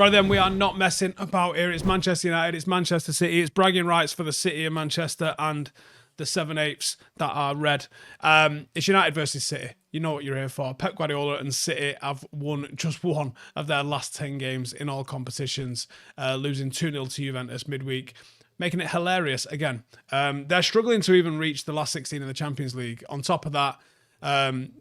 Right then, we are not messing about here. It's Manchester United, it's Manchester City, it's bragging rights for the City of Manchester and the 7/8 that are red. It's United versus City. You know what you're here for. Pep Guardiola and City have won just one of their last 10 games in all competitions, losing 2-0 to Juventus midweek, making it hilarious again. They're struggling to even reach the last 16 in the Champions League. On top of that,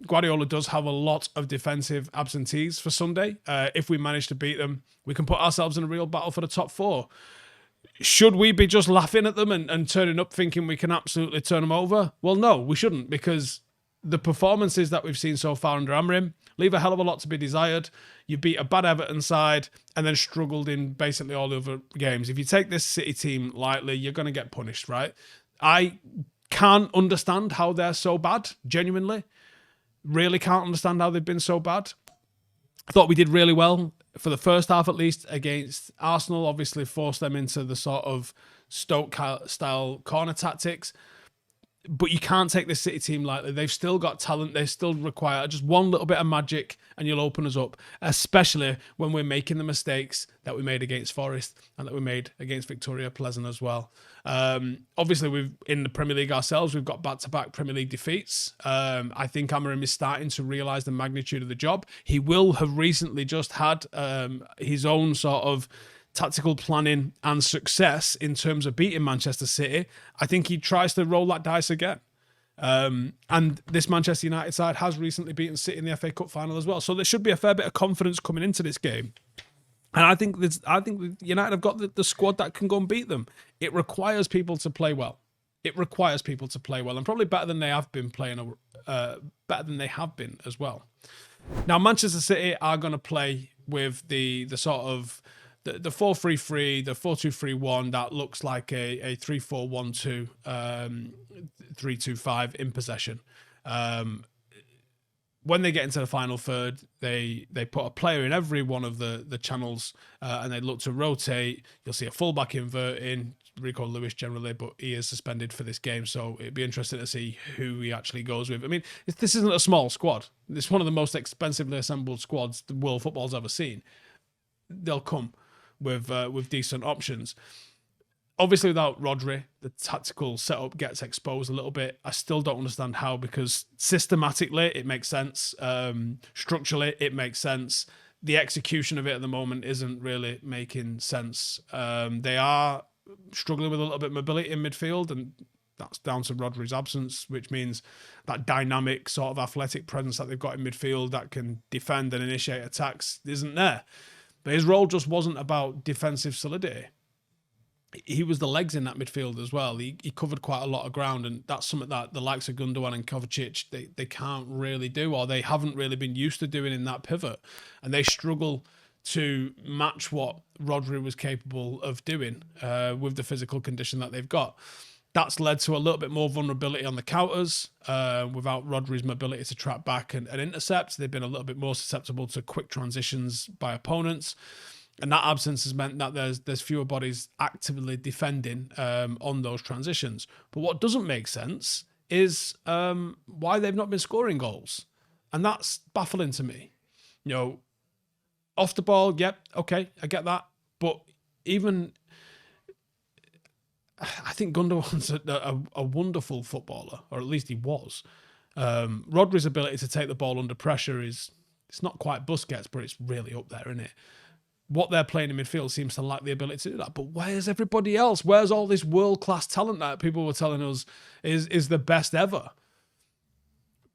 Guardiola does have a lot of defensive absentees for Sunday. If we manage to beat them, we can put ourselves in a real battle for the top 4. Should we be just laughing at them and turning up thinking we can absolutely turn them over? Well, no, we shouldn't, because the performances that we've seen so far under Amorim leave a hell of a lot to be desired. You beat a bad Everton side and then struggled in basically all the other games. If you take this City team lightly, you're going to get punished, right? I can't understand how they're so bad, genuinely. Really can't understand how they've been so bad. I thought we did really well for the first half, at least, against Arsenal. Obviously forced them into the sort of Stoke-style corner tactics. But you can't take this City team lightly. They've still got talent. They still require just one little bit of magic and you'll open us up, especially when we're making the mistakes that we made against Forest and that we made against Victoria Pleasant as well. Obviously, we've in the Premier League ourselves, we've got back-to-back Premier League defeats. I think Amorim is starting to realise the magnitude of the job. He will have recently just had his own sort of tactical planning and success in terms of beating Manchester City. I think he tries to roll that dice again. And this Manchester United side has recently beaten City in the FA Cup final as well. So there should be a fair bit of confidence coming into this game. And I think United have got the squad that can go and beat them. It requires people to play well. It requires people to play well, and probably better than they have been playing, better than they have been as well. Now, Manchester City are going to play with the sort of the 4-3-3, the 4-2-3-1 that looks like a 3-4-1-2, 3-2-5 in possession. When they get into the final third, they put a player in every one of the channels and they look to rotate. You'll see a fullback inverting, Rico Lewis generally, but he is suspended for this game, so it'd be interesting to see who he actually goes with. I mean, this isn't a small squad. It's one of the most expensively assembled squads the world football's ever seen. They'll come with decent options. Obviously, without Rodri, the tactical setup gets exposed a little bit. I still don't understand how, because systematically it makes sense. Structurally, it makes sense. The execution of it at the moment isn't really making sense. They are struggling with a little bit of mobility in midfield, and that's down to Rodri's absence, which means that dynamic sort of athletic presence that they've got in midfield that can defend and initiate attacks isn't there. But his role just wasn't about defensive solidity. He was the legs in that midfield as well. He covered quite a lot of ground, and that's something that the likes of Gundogan and Kovacic, they can't really do, or they haven't really been used to doing in that pivot. And they struggle to match what Rodri was capable of doing with the physical condition that they've got. That's led to a little bit more vulnerability on the counters. Without Rodri's mobility to track back and intercept, they've been a little bit more susceptible to quick transitions by opponents. And that absence has meant that there's fewer bodies actively defending on those transitions. But what doesn't make sense is why they've not been scoring goals. And that's baffling to me. You know, off the ball, yep, okay, I get that. But even, I think Gundogan's a wonderful footballer, or at least he was. Rodri's ability to take the ball under pressure it's not quite Busquets, but it's really up there, isn't it? What they're playing in midfield seems to lack the ability to do that. But where's everybody else? Where's all this world-class talent that people were telling us is the best ever?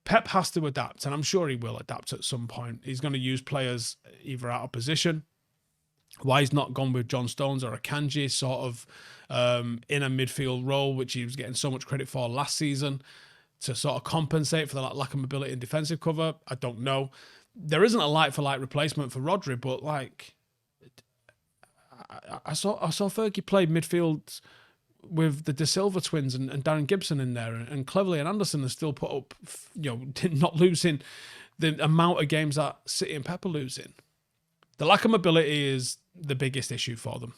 Pep has to adapt, and I'm sure he will adapt at some point. He's going to use players either out of position. Why he's not gone with John Stones or Akanji sort of in a midfield role, which he was getting so much credit for last season, to sort of compensate for the lack of mobility in defensive cover, I don't know. There isn't a like-for-like replacement for Rodri, but like, I saw Fergie play midfield with the De Silva twins and Darren Gibson in there, and Cleverley and Anderson have still put up, not losing the amount of games that City and Pep are losing. The lack of mobility is the biggest issue for them.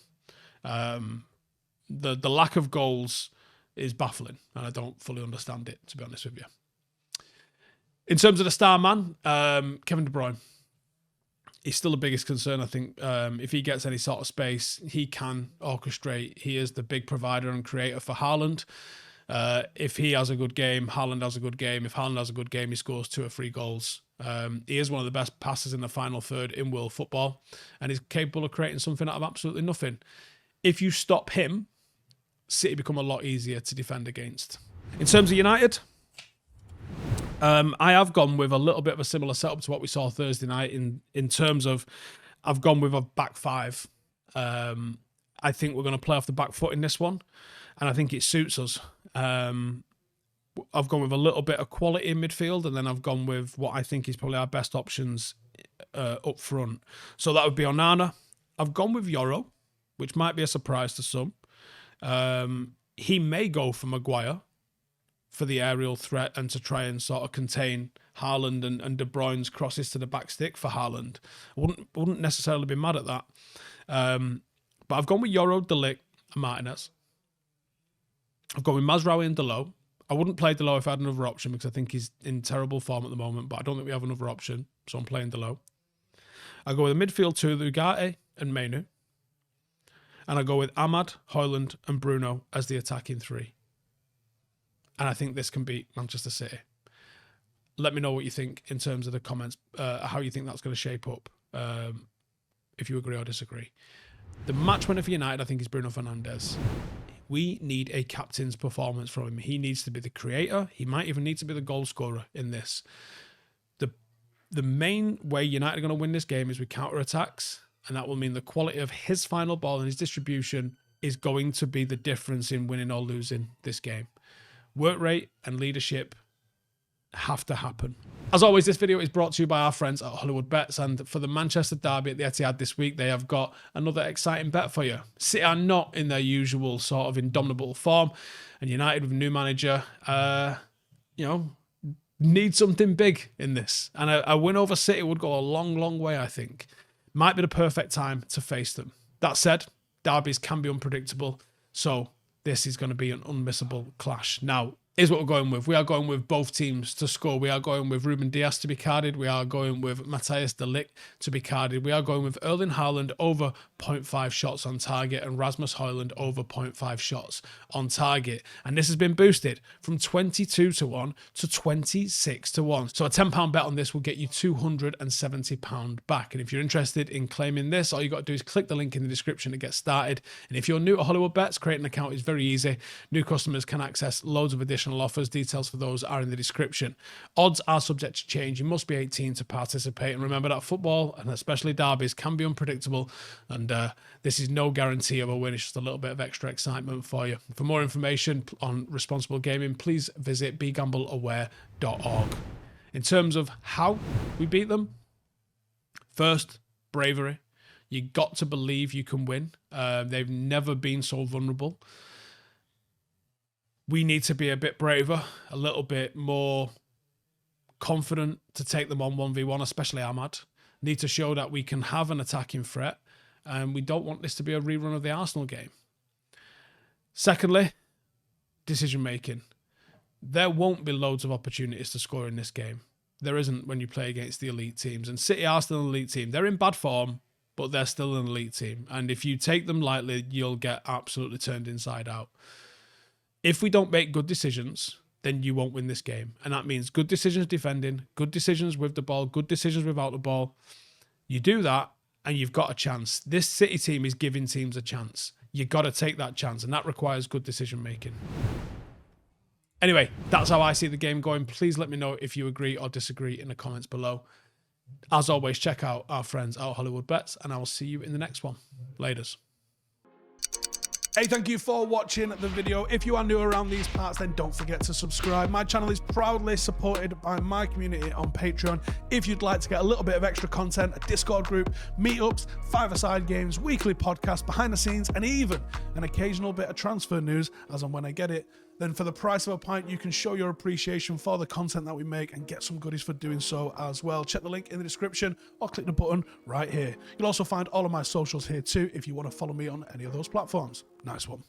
The lack of goals is baffling, and I don't fully understand it, to be honest with you. In terms of the star man, Kevin De Bruyne. he's still the biggest concern, I think. If he gets any sort of space, he can orchestrate. He is the big provider and creator for Haaland. If he has a good game, Haaland has a good game. If Haaland has a good game, he scores 2 or 3 goals. He is one of the best passers in the final third in world football, and he's capable of creating something out of absolutely nothing. If you stop him, City become a lot easier to defend against. In terms of United, I have gone with a little bit of a similar setup to what we saw Thursday night in terms of I've gone with a back 5. I think we're going to play off the back foot in this one, and I think it suits us. I've gone with a little bit of quality in midfield, and then I've gone with what I think is probably our best options up front. So that would be Onana. I've gone with Yoro, which might be a surprise to some. He may go for Maguire for the aerial threat and to try and sort of contain Haaland and De Bruyne's crosses to the back stick for Haaland. I wouldn't necessarily be mad at that. But I've gone with Yoro, De Ligt, and Martinez. I've gone with Mazraoui and Delo. I wouldn't play Delo if I had another option because I think he's in terrible form at the moment, but I don't think we have another option, so I'm playing Delo. I go with a midfield 2, Ugarte and Mainu. And I go with Ahmad, Højlund and Bruno as the attacking 3. And I think this can beat Manchester City. Let me know what you think in terms of the comments, how you think that's going to shape up, if you agree or disagree. The match winner for United, I think, is Bruno Fernandes. We need a captain's performance from him. He needs to be the creator. He might even need to be the goal scorer in this. The main way United are going to win this game is with counter-attacks, and that will mean the quality of his final ball and his distribution is going to be the difference in winning or losing this game. Work rate and leadership have to happen. As always, this video is brought to you by our friends at Hollywoodbets, and for the Manchester derby at the Etihad this week, they have got another exciting bet for you. City are not in their usual sort of indomitable form, and United with a new manager, need something big in this. And a win over City would go a long, long way, I think. Might be the perfect time to face them. That said, derbies can be unpredictable, so this is going to be an unmissable clash. Now, here's what we're going with. We are going with both teams to score. We are going with Ruben Dias to be carded. We are going with Matthias de Ligt to be carded. We are going with Erling Haaland over 0.5 shots on target and Rasmus Højlund over 0.5 shots on target. And this has been boosted from 22 to 1 to 26 to 1. So a £10 bet on this will get you £270 back. And if you're interested in claiming this, all you got to do is click the link in the description to get started. And if you're new to Hollywoodbets, creating an account is very easy. New customers can access loads of additional offers. Details for those are in the description. Odds are subject to change. You must be 18 to participate. And remember that football, and especially derbies, can be unpredictable. And this is no guarantee of a win. It's just a little bit of extra excitement for you. For more information on responsible gaming, please visit begambleaware.org. In terms of how we beat them, first, bravery. You got to believe you can win. They've never been so vulnerable. We need to be a bit braver, a little bit more confident to take them on 1v1, especially Ahmad. Need to show that we can have an attacking threat, and we don't want this to be a rerun of the Arsenal game. Secondly, decision-making. There won't be loads of opportunities to score in this game. There isn't when you play against the elite teams, and City are still an elite team. They're in bad form, but they're still an elite team, and if you take them lightly, you'll get absolutely turned inside out. If we don't make good decisions, then you won't win this game. And that means good decisions defending, good decisions with the ball, good decisions without the ball. You do that and you've got a chance. This City team is giving teams a chance. You've got to take that chance, and that requires good decision making. Anyway, that's how I see the game going. Please let me know if you agree or disagree in the comments below. As always, check out our friends at Hollywoodbets, and I will see you in the next one. Laters. Hey, thank you for watching the video. If you are new around these parts, then don't forget to subscribe. My channel is proudly supported by my community on Patreon. If you'd like to get a little bit of extra content, a Discord group, meetups, five-a-side games, weekly podcasts, behind the scenes, and even an occasional bit of transfer news as and when I get it, then for the price of a pint, you can show your appreciation for the content that we make and get some goodies for doing so as well. Check the link in the description or click the button right here. You'll also find all of my socials here too if you want to follow me on any of those platforms. Nice one.